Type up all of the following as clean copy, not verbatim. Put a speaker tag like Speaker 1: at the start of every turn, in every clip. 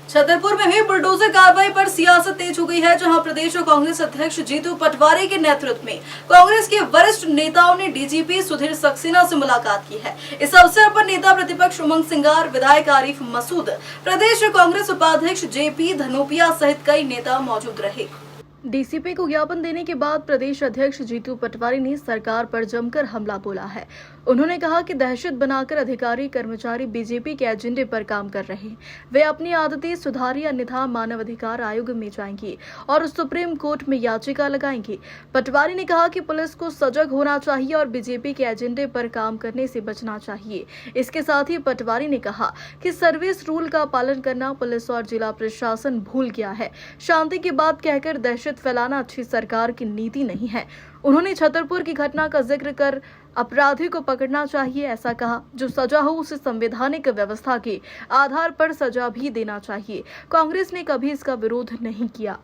Speaker 1: छतरपुर में हुई बुलडोजर कार्रवाई पर सियासत तेज हो गई है, जहां प्रदेश कांग्रेस अध्यक्ष जीतू पटवारी के नेतृत्व में कांग्रेस के वरिष्ठ नेताओं ने डीजीपी सुधीर सक्सेना से मुलाकात की है। इस अवसर पर नेता प्रतिपक्ष उमंग सिंगार, विधायक आरिफ मसूद, प्रदेश कांग्रेस उपाध्यक्ष जेपी धनोपिया सहित कई नेता मौजूद रहे। डीसीपी को ज्ञापन देने के बाद प्रदेश अध्यक्ष जीतू पटवारी ने सरकार पर जमकर हमला बोला है। उन्होंने कहा कि दहशत बनाकर अधिकारी कर्मचारी बीजेपी के एजेंडे पर काम कर रहे हैं। वे अपनी आदतें सुधारी, अन्यथा मानव अधिकार आयोग में जाएंगी और सुप्रीम कोर्ट में याचिका लगाएंगी। पटवारी ने कहा कि पुलिस को सजग होना चाहिए और बीजेपी के एजेंडे पर काम करने से बचना चाहिए। इसके साथ ही पटवारी ने कहा कि सर्विस रूल का पालन करना पुलिस और जिला प्रशासन भूल गया है। शांति की बात कहकर दहशत फैलाना अच्छी सरकार की नीति नहीं है। उन्होंने छतरपुर की घटना का जिक्र कर अपराधी को पकड़ना चाहिए ऐसा कहा। जो सजा हो उसे संवैधानिक व्यवस्था के आधार पर सजा भी देना चाहिए। कांग्रेस ने कभी इसका विरोध नहीं किया।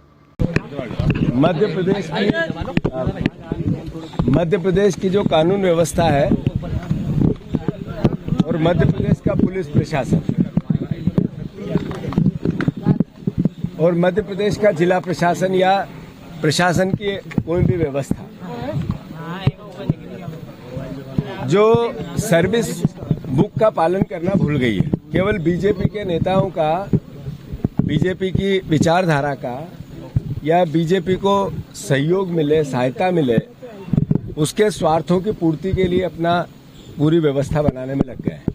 Speaker 2: मध्य प्रदेश की जो कानून व्यवस्था है और मध्य प्रदेश का पुलिस प्रशासन और मध्य प्रदेश का जिला प्रशासन या प्रशासन की कोई भी व्यवस्था जो सर्विस बुक का पालन करना भूल गई है। केवल बीजेपी के नेताओं का, बीजेपी की विचारधारा का या बीजेपी को सहयोग मिले, सहायता मिले, उसके स्वार्थों की पूर्ति के लिए अपना पूरी व्यवस्था बनाने में लग गए हैं।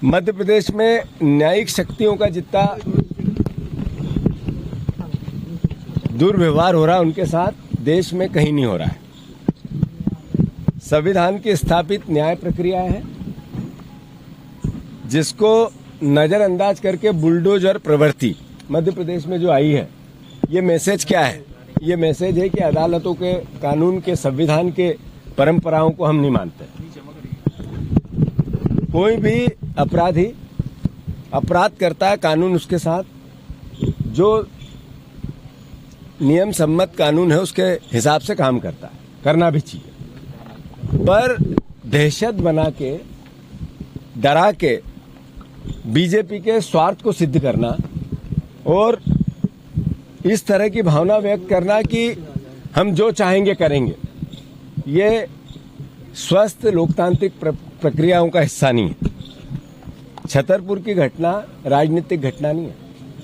Speaker 2: मध्य प्रदेश में न्यायिक शक्तियों का जितना दुर्व्यवहार हो रहा है उनके साथ देश में कहीं नहीं हो रहा है। संविधान की स्थापित न्याय प्रक्रिया है जिसको नजरअंदाज करके बुलडोजर प्रवृत्ति मध्य प्रदेश में जो आई है, ये मैसेज क्या है? ये मैसेज है कि अदालतों के, कानून के, संविधान के परंपराओं को हम नहीं मानते। कोई भी अपराधी अपराध करता है, कानून उसके साथ जो नियम सम्मत कानून है उसके हिसाब से काम करता है, करना भी चाहिए। पर दहशत बना के, डरा के बीजेपी के स्वार्थ को सिद्ध करना और इस तरह की भावना व्यक्त करना कि हम जो चाहेंगे करेंगे, ये स्वस्थ लोकतांत्रिक प्रक्रियाओं का हिस्सा नहीं है। छतरपुर की घटना राजनीतिक घटना नहीं है,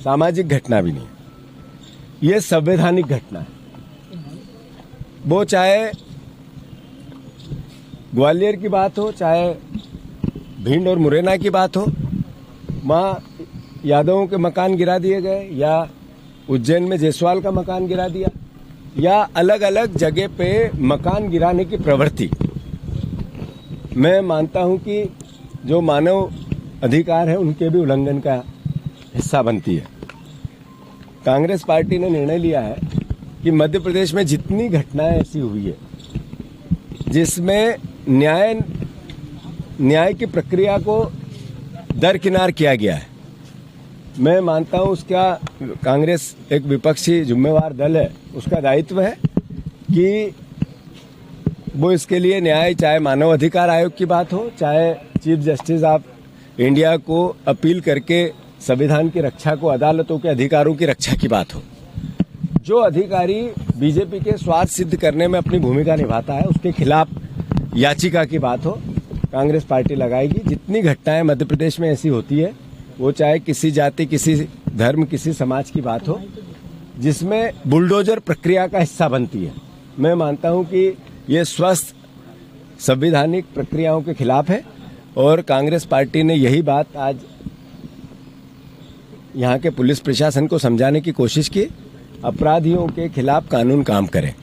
Speaker 2: सामाजिक घटना भी नहीं है, ये संवैधानिक घटना है। वो चाहे ग्वालियर की बात हो, चाहे भिंड और मुरैना की बात हो, वहाँ यादवों के मकान गिरा दिए गए, या उज्जैन में जायसवाल का मकान गिरा दिया, या अलग अलग जगह पे मकान गिराने की प्रवृत्ति, मैं मानता हूं कि जो मानव अधिकार है उनके भी उल्लंघन का हिस्सा बनती है। कांग्रेस पार्टी ने निर्णय लिया है कि मध्य प्रदेश में जितनी घटनाएं ऐसी हुई है जिसमें न्याय की प्रक्रिया को दरकिनार किया गया है, मैं मानता हूं उसका कांग्रेस एक विपक्षी जिम्मेवार दल है, उसका दायित्व है कि वो इसके लिए न्याय, चाहे मानव अधिकार आयोग की बात हो, चाहे चीफ जस्टिस ऑफ इंडिया को अपील करके संविधान की रक्षा को, अदालतों के अधिकारों की रक्षा की बात हो, जो अधिकारी बीजेपी के स्वार्थ सिद्ध करने में अपनी भूमिका निभाता है उसके खिलाफ याचिका की बात हो, कांग्रेस पार्टी लगाएगी। जितनी घटनाएं मध्य प्रदेश में ऐसी होती है, वो चाहे किसी जाति, किसी धर्म, किसी समाज की बात हो, जिसमें बुलडोजर प्रक्रिया का हिस्सा बनती है, मैं मानता हूं कि ये स्वस्थ संवैधानिक प्रक्रियाओं के खिलाफ है। और कांग्रेस पार्टी ने यही बात आज यहाँ के पुलिस प्रशासन को समझाने की कोशिश की। अपराधियों के खिलाफ कानून काम करे,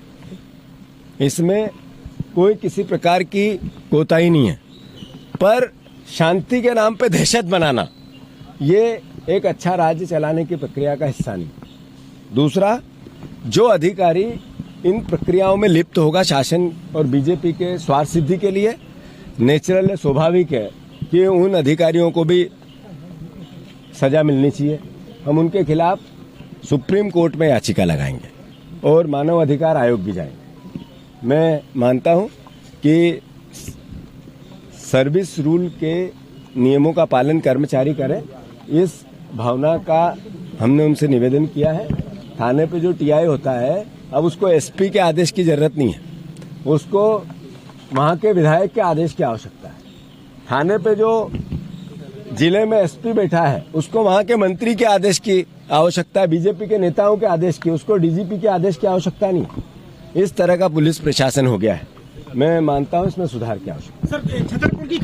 Speaker 2: इसमें कोई किसी प्रकार की कोताही नहीं है। पर शांति के नाम पे दहशत बनाना, ये एक अच्छा राज्य चलाने की प्रक्रिया का हिस्सा नहीं। दूसरा, जो अधिकारी इन प्रक्रियाओं में लिप्त होगा शासन और बीजेपी के स्वार्थ सिद्धि के लिए, नेचुरल है, स्वाभाविक है कि उन अधिकारियों को भी सजा मिलनी चाहिए। हम उनके खिलाफ सुप्रीम कोर्ट में याचिका लगाएंगे और मानव अधिकार आयोग भी जाएंगे। मैं मानता हूं कि सर्विस रूल के नियमों का पालन कर्मचारी करें इस भावना का हमने उनसे निवेदन किया है। थाने पे जो टीआई होता है, अब उसको एसपी के आदेश की जरूरत नहीं है, उसको वहां के विधायक के आदेश की आवश्यकता है। थाने पे जो जिले में एसपी बैठा है, उसको वहां के मंत्री के आदेश की आवश्यकता है, बीजेपी के नेताओं के आदेश की, उसको डीजीपी के आदेश की आवश्यकता नहीं। इस तरह का पुलिस प्रशासन हो गया है। मैं मानता हूं इसमें सुधार की आवश्यकता है।
Speaker 3: सर, छतरपुर की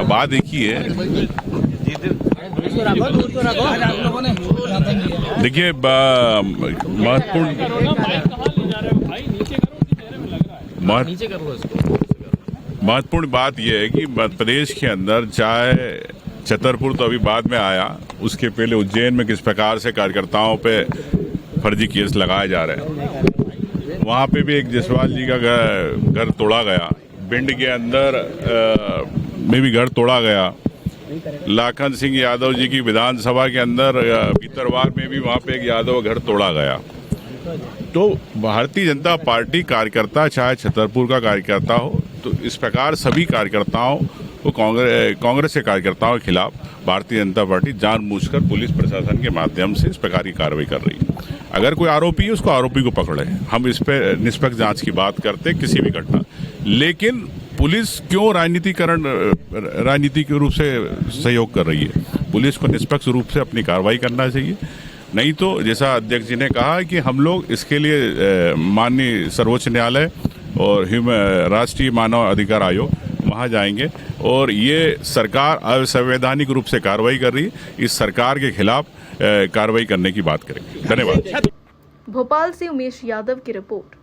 Speaker 4: बात एक ही है। देखिए, महत्वपूर्ण बात यह है कि मध्य प्रदेश के अंदर, चाहे छतरपुर तो अभी बाद में आया, उसके पहले उज्जैन में किस प्रकार से कार्यकर्ताओं पे फर्जी केस लगाए जा रहे हैं। वहाँ पे भी एक जसवाल जी का घर तोड़ा गया, भिंड के अंदर में भी घर तोड़ा गया, लाखन सिंह यादव जी की विधानसभा के अंदर भीतरवार में भी वहाँ पे एक यादव घर तोड़ा गया। तो भारतीय जनता पार्टी कार्यकर्ता, चाहे छतरपुर का कार्यकर्ता हो, तो इस प्रकार सभी कार्यकर्ताओं को, कांग्रेस के कार्यकर्ताओं के खिलाफ भारतीय जनता पार्टी जानबूझकर पुलिस प्रशासन के माध्यम से इस प्रकार की कार्रवाई कर रही है। अगर कोई आरोपी है, उसको आरोपी को पकड़े। हम इस पे निष्पक्ष जांच की बात करते हैं किसी भी घटना, लेकिन पुलिस क्यों राजनीतिक रूप से सहयोग कर रही है? पुलिस को निष्पक्ष रूप से अपनी कार्रवाई करना चाहिए। नहीं तो जैसा अध्यक्ष जी ने कहा कि हम लोग इसके लिए माननीय सर्वोच्च न्यायालय और राष्ट्रीय मानव अधिकार आयोग वहां जाएंगे, और ये सरकार असंवैधानिक रूप से कार्रवाई कर रही है, इस सरकार के खिलाफ कार्रवाई करने की बात करेंगे। धन्यवाद।
Speaker 1: भोपाल से उमेश यादव की रिपोर्ट।